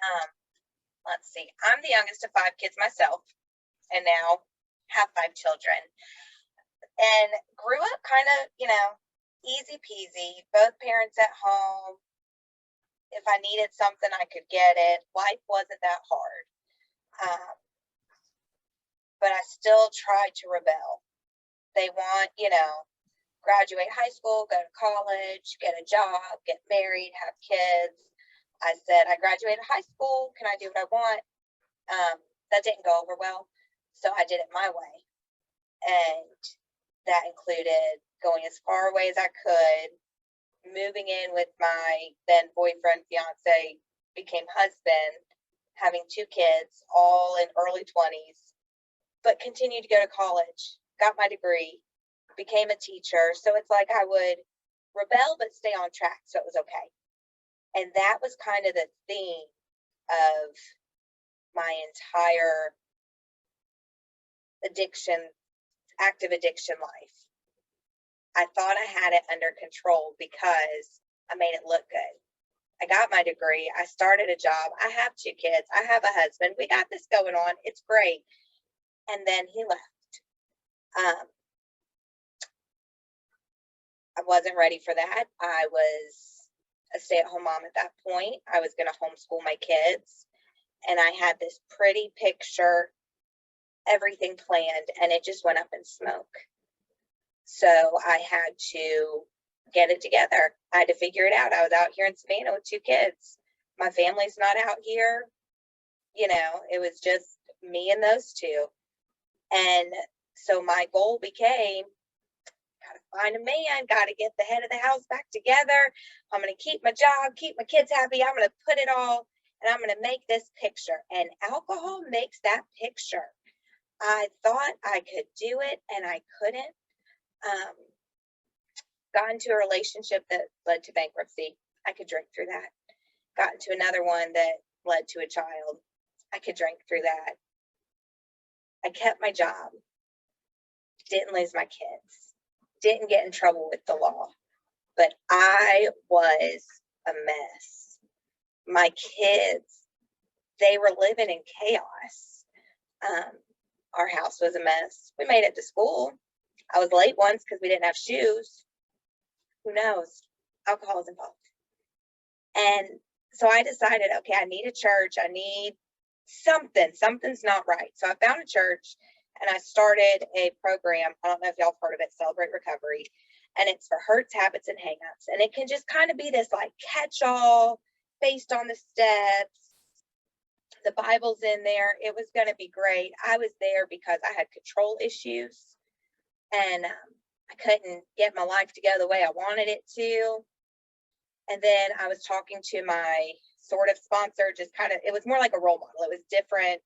Um, let's see. I'm the youngest of 5 kids myself, and now have 5 children. And grew up kind of, easy peasy. Both parents at home. If I needed something, I could get it. Life wasn't that hard. Um, but I still tried to rebel. They want, graduate high school, go to college, get a job, get married, have kids. I said, I graduated high school. Can I do what I want? That didn't go over well. So I did it my way. And that included going as far away as I could, moving in with my then boyfriend, fiance, became husband, having 2 kids, all in early 20s, but continued to go to college, got my degree, became a teacher. So it's like I would rebel but stay on track, so it was okay. And that was kind of the theme of my entire active addiction life. I thought I had it under control because I made it look good. I got my degree. I started a job. I have 2 kids. I have a husband. We got this going on. It's great. And then he left. I wasn't ready for that. I was a stay-at-home mom at that point. I was going to homeschool my kids. And I had this pretty picture, everything planned, and it just went up in smoke. So I had to get it together. I had to figure it out. I was out here in Savannah with 2 kids. My family's not out here. It was just me and those 2. And so my goal became, gotta find a man, gotta get the head of the house back together. I'm going to keep my job, keep my kids happy. I'm going to put it all, and I'm going to make this picture. And alcohol makes that picture. I thought I could do it, and I couldn't. Got into a relationship that led to bankruptcy. I could drink through that. Got into another one that led to a child. I could drink through that. I kept my job. Didn't lose my kids. Didn't get in trouble with the law. But I was a mess. My kids, they were living in chaos. Our house was a mess. We made it to school. I was late once because we didn't have shoes. Who knows? Alcohol is involved. And so I decided, okay, I need a church. I need something. Something's not right. So I found a church, and I started a program. I don't know if y'all have heard of it, Celebrate Recovery. And it's for hurts, habits, and hangups. And it can just kind of be this like catch-all based on the steps. The Bible's in there. It was going to be great. I was there because I had control issues, and I couldn't get my life together the way I wanted it to. And then I was talking to my sort of sponsor, just kind of, it was more like a role model. It was different,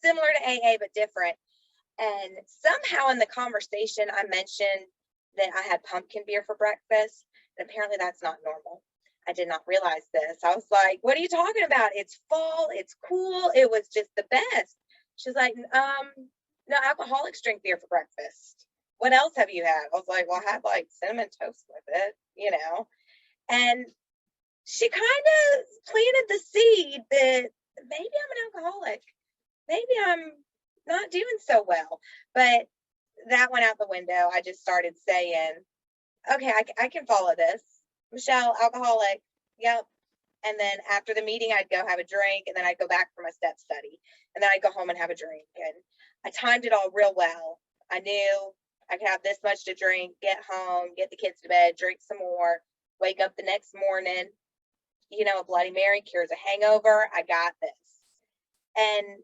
similar to AA, but different. And somehow in the conversation, I mentioned that I had pumpkin beer for breakfast. And apparently that's not normal. I did not realize this. I was like, what are you talking about? It's fall. It's cool. It was just the best. She's like, no, alcoholics drink beer for breakfast. What else have you had? I was like, well, I had like cinnamon toast with it, And she kind of planted the seed that maybe I'm an alcoholic. Maybe I'm not doing so well. But that went out the window. I just started saying, okay, I can follow this. Michelle, alcoholic. Yep. And then after the meeting, I'd go have a drink, and then I'd go back for my step study. And then I'd go home and have a drink. And I timed it all real well. I knew I could have this much to drink, get home, get the kids to bed, drink some more, wake up the next morning. A Bloody Mary cures a hangover. I got this. And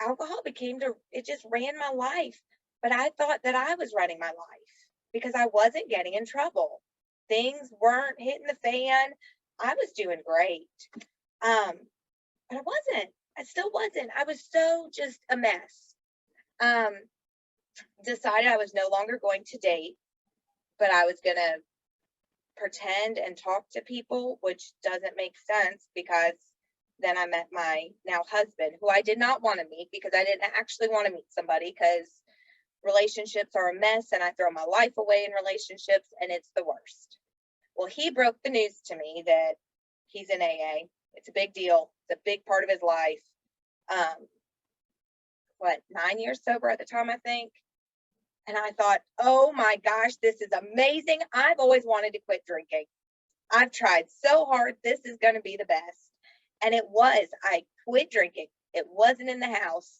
alcohol it just ran my life. But I thought that I was running my life because I wasn't getting in trouble. Things weren't hitting the fan. I was doing great. But I wasn't. I still wasn't. I was so just a mess. Decided I was no longer going to date, but I was going to pretend and talk to people, which doesn't make sense because then I met my now husband, who I did not want to meet because I didn't actually want to meet somebody because relationships are a mess and I throw my life away in relationships and it's the worst. Well, he broke the news to me that he's in AA It's a big deal. It's a big part of his life. 9 years sober at the time, I think. And I thought, oh my gosh, this is amazing. I've always wanted to quit drinking. I've tried so hard. This is going to be the best. And it was. I quit drinking. It wasn't in the house.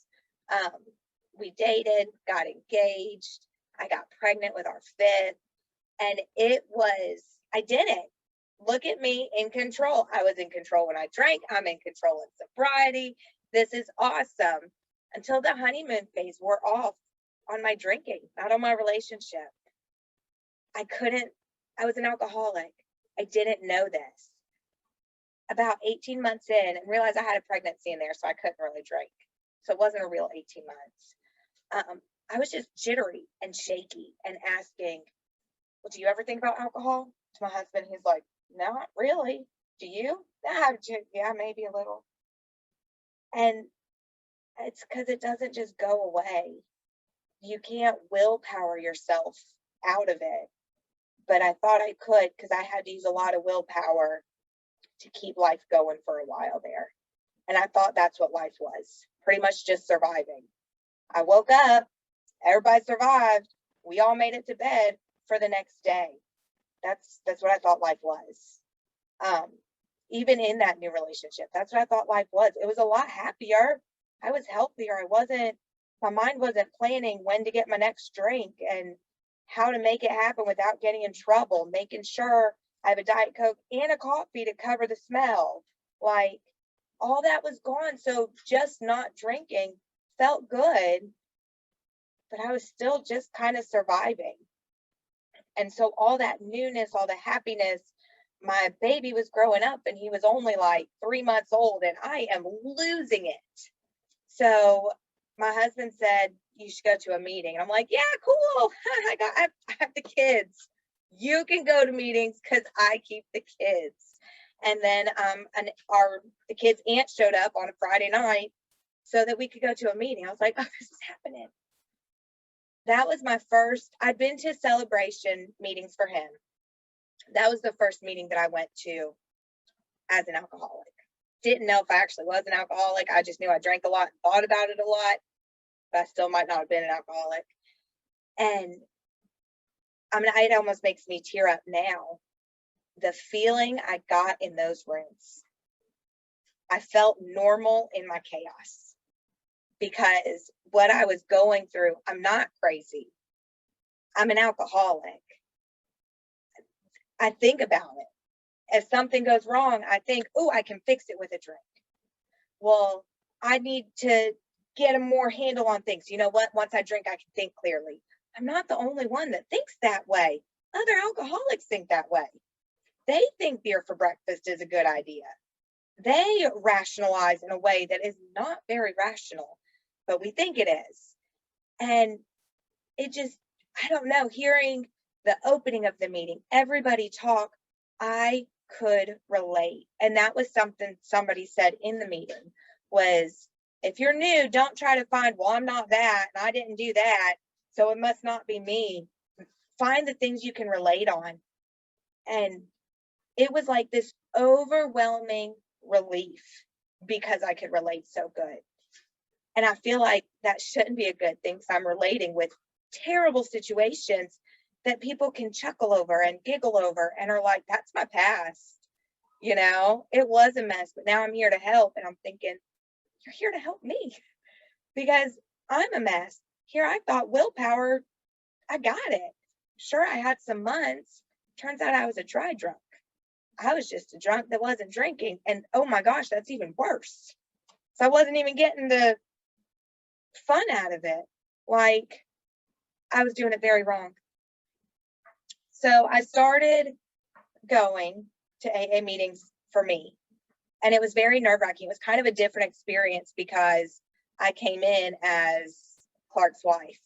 We dated, got engaged. I got pregnant with our fifth. And it was, I did it. Look at me in control. I was in control when I drank. I'm in control in sobriety. This is awesome. Until the honeymoon phase wore off on my drinking, not on my relationship. I was an alcoholic. I didn't know this. About 18 months in, and realized I had a pregnancy in there, so I couldn't really drink. So it wasn't a real 18 months. I was just jittery and shaky and asking, well, do you ever think about alcohol? To my husband, he's like, not really. Do you? Yeah, maybe a little. And it's because it doesn't just go away. You can't willpower yourself out of it. But I thought I could, because I had to use a lot of willpower to keep life going for a while there. And I thought that's what life was, pretty much just surviving. I woke up, everybody survived, we all made it to bed for the next day. That's what I thought life was. Even in that new relationship, that's what I thought life was. It was a lot happier. I was healthier. My mind wasn't planning when to get my next drink and how to make it happen without getting in trouble, making sure I have a Diet Coke and a coffee to cover the smell. Like, all that was gone. So just not drinking felt good, but I was still just kind of surviving. And so all that newness, all the happiness, my baby was growing up and he was only like 3 months old and I am losing it. So my husband said, you should go to a meeting. And I'm like, yeah, cool. I have the kids. You can go to meetings because I keep the kids. And then the kids' aunt showed up on a Friday night so that we could go to a meeting. I was like, oh, this is happening. That was my first. I'd been to celebration meetings for him. That was the first meeting that I went to as an alcoholic. Didn't know if I actually was an alcoholic. I just knew I drank a lot and thought about it a lot, but I still might not have been an alcoholic. And I mean, it almost makes me tear up now. The feeling I got in those rooms. I felt normal in my chaos because what I was going through, I'm not crazy. I'm an alcoholic. I think about it. If something goes wrong, I think, oh, I can fix it with a drink. Well, I need to get a more handle on things. You know what? Once I drink, I can think clearly. I'm not the only one that thinks that way. Other alcoholics think that way. They think beer for breakfast is a good idea. They rationalize in a way that is not very rational, but we think it is. And it just, I don't know, hearing the opening of the meeting, everybody talk, I could relate. And that was something somebody said in the meeting was, if you're new, don't try to find, well, I'm not that, and I didn't do that, so it must not be me. Find the things you can relate on. And it was like this overwhelming relief because I could relate so good. And I feel like that shouldn't be a good thing because I'm relating with terrible situations that people can chuckle over and giggle over and are like, that's my past. You know, it was a mess, but now I'm here to help. And I'm thinking, you're here to help me because I'm a mess. Here I thought willpower, I got it. Sure, I had some months. Turns out I was a dry drunk. I was just a drunk that wasn't drinking. And oh my gosh, that's even worse. So I wasn't even getting the fun out of it. Like, I was doing it very wrong. So I started going to AA meetings for me. And it was very nerve-wracking. It was kind of a different experience because I came in as Clark's wife.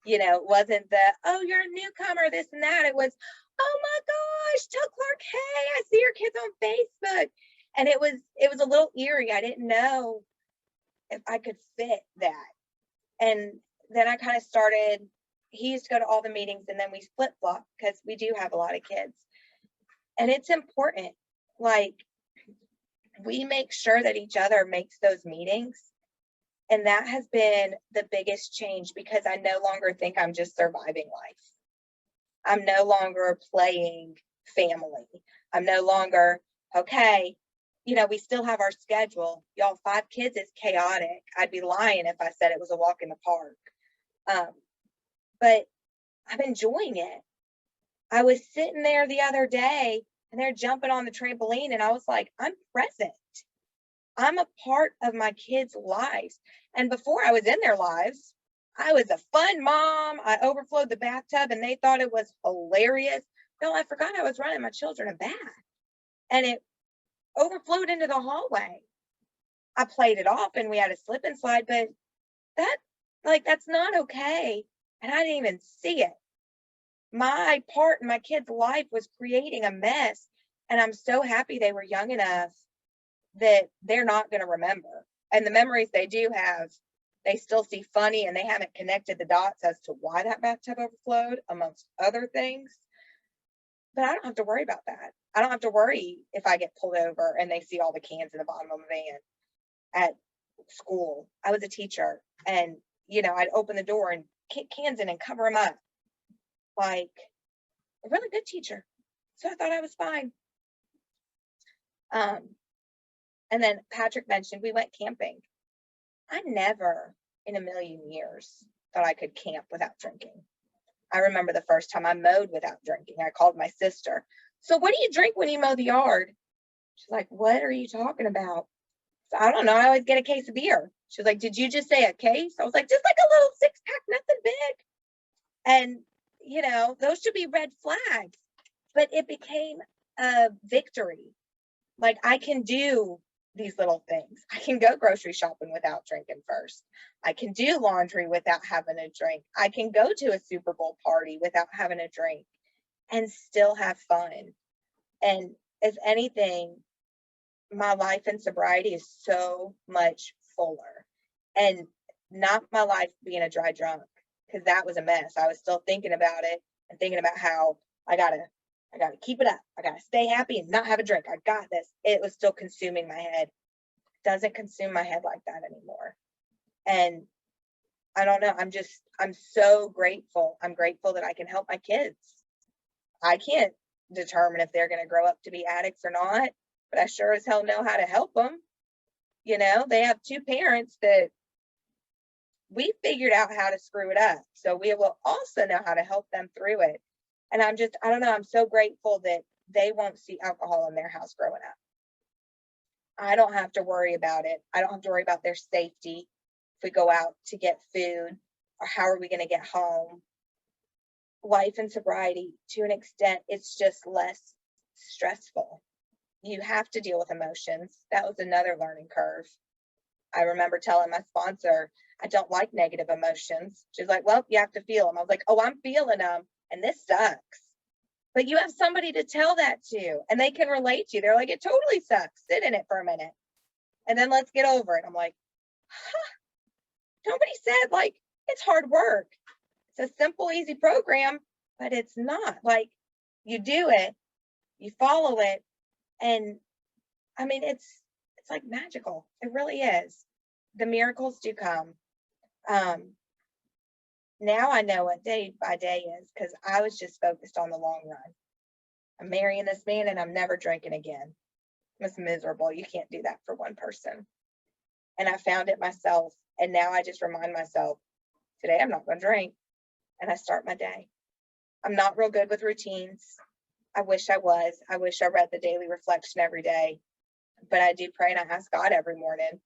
You know, it wasn't the, oh, you're a newcomer, this and that. It was, oh my gosh, tell Clark, hey, I see your kids on Facebook. And it was a little eerie. I didn't know if I could fit that. And then I kind of started, he used to go to all the meetings and then we flip-flop because we do have a lot of kids. And it's important. Like, we make sure that each other makes those meetings. And that has been the biggest change, because I no longer think I'm just surviving life. I'm no longer playing family. I'm no longer, okay, we still have our schedule. Y'all, 5 kids is chaotic. I'd be lying if I said it was a walk in the park. But I'm enjoying it. I was sitting there the other day and they're jumping on the trampoline, and I was like, I'm present. I'm a part of my kids' lives. And before I was in their lives, I was a fun mom. I overflowed the bathtub and they thought it was hilarious. No, I forgot I was running my children a bath, and it overflowed into the hallway. I played it off and we had a slip and slide, but that's not okay. And I didn't even see it. My part in my kid's life was creating a mess. And I'm so happy they were young enough that they're not going to remember. And the memories they do have, they still see funny, and they haven't connected the dots as to why that bathtub overflowed, amongst other things. But I don't have to worry about that. I don't have to worry if I get pulled over and they see all the cans in the bottom of a van at school. I was a teacher, and, I'd open the door and kick cans in and cover them up. Like a really good teacher. So I thought I was fine. And then Patrick mentioned we went camping. I never in a million years thought I could camp without drinking. I remember the first time I mowed without drinking. I called my sister. So what do you drink when you mow the yard? She's like, what are you talking about? So I don't know. I always get a case of beer. She's like, did you just say a case? I was like, just like a little 6-pack, nothing big. And, those should be red flags. But it became a victory. Like, I can do these little things. I can go grocery shopping without drinking first. I can do laundry without having a drink. I can go to a Super Bowl party without having a drink and still have fun. And if anything, my life in sobriety is so much fuller. And not my life being a dry drunk, because that was a mess. I was still thinking about it and thinking about how I gotta keep it up. I gotta stay happy and not have a drink. I got this. It was still consuming my head. It doesn't consume my head like that anymore. And I don't know. I'm so grateful. I'm grateful that I can help my kids. I can't determine if they're going to grow up to be addicts or not, but I sure as hell know how to help them. They have 2 parents that we figured out how to screw it up. So we will also know how to help them through it. And I don't know, I'm so grateful that they won't see alcohol in their house growing up. I don't have to worry about it. I don't have to worry about their safety if we go out to get food, or how are we going to get home. Life in sobriety, to an extent, it's just less stressful. You have to deal with emotions. That was another learning curve. I remember telling my sponsor, I don't like negative emotions. She's like, well, you have to feel them. I was like, oh, I'm feeling them, and this sucks. But you have somebody to tell that to, and they can relate to you. They're like, it totally sucks. Sit in it for a minute, and then let's get over it. I'm like, nobody said, like, it's hard work. It's a simple, easy program, but it's not. Like, you do it, you follow it, and I mean, it's like magical. It really is. The miracles do come. Now I know what day by day is, because I was just focused on the long run. I'm marrying this man and I'm never drinking again. It's miserable. You can't do that for one person. And I found it myself. And now I just remind myself, today I'm not going to drink. And I start my day. I'm not real good with routines. I wish I was. I wish I read the daily reflection every day. But I do pray and I ask God every morning.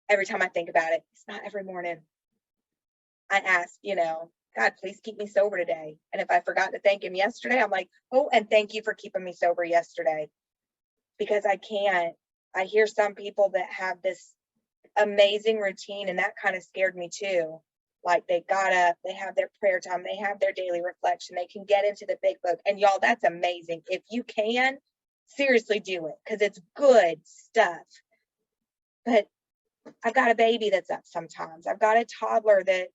Every time I think about it, it's not every morning. I ask, God, please keep me sober today. And if I forgot to thank him yesterday, I'm like, oh, and thank you for keeping me sober yesterday. Because I can't. I hear some people that have this amazing routine, and that kind of scared me too. Like, they got up, they have their prayer time, they have their daily reflection, they can get into the big book. And y'all, that's amazing. If you can, seriously do it, because it's good stuff. But I've got a baby that's up sometimes. I've got a toddler that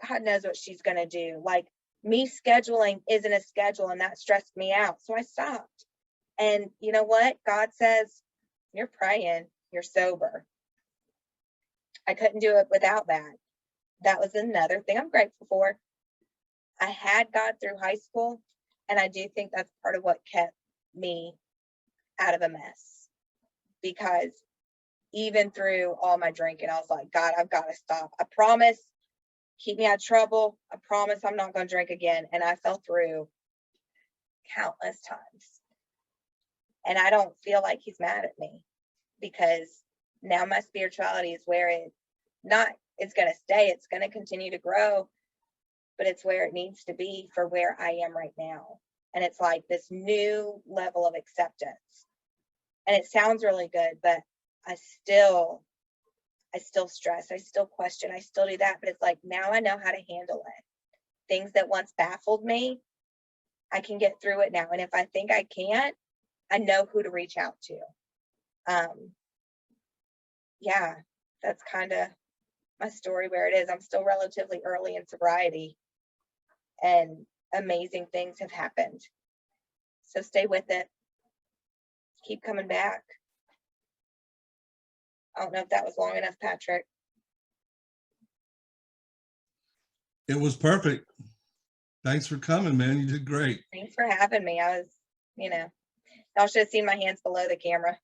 God knows what she's going to do. Like, me scheduling isn't a schedule, and that stressed me out. So I stopped. And you know what? God says, You're praying, you're sober. I couldn't do it without that. That was another thing I'm grateful for. I had God through high school, and I do think that's part of what kept me out of a mess, because even through all my drinking, I was like, God, I've got to stop. I promise, keep me out of trouble. I promise I'm not going to drink again. And I fell through countless times. And I don't feel like he's mad at me, because now my spirituality is where it's going to stay. It's going to continue to grow, but it's where it needs to be for where I am right now. And it's like this new level of acceptance. And it sounds really good, but I still stress, I still question, I still do that. But it's like, now I know how to handle it. Things that once baffled me, I can get through it now. And if I think I can't, I know who to reach out to. Yeah, that's kind of my story where it is. I'm still relatively early in sobriety, and amazing things have happened. So stay with it. Keep coming back. I don't know if that was long enough, Patrick. It was perfect. Thanks for coming, man. You did great. Thanks for having me. I was, y'all should have seen my hands below the camera.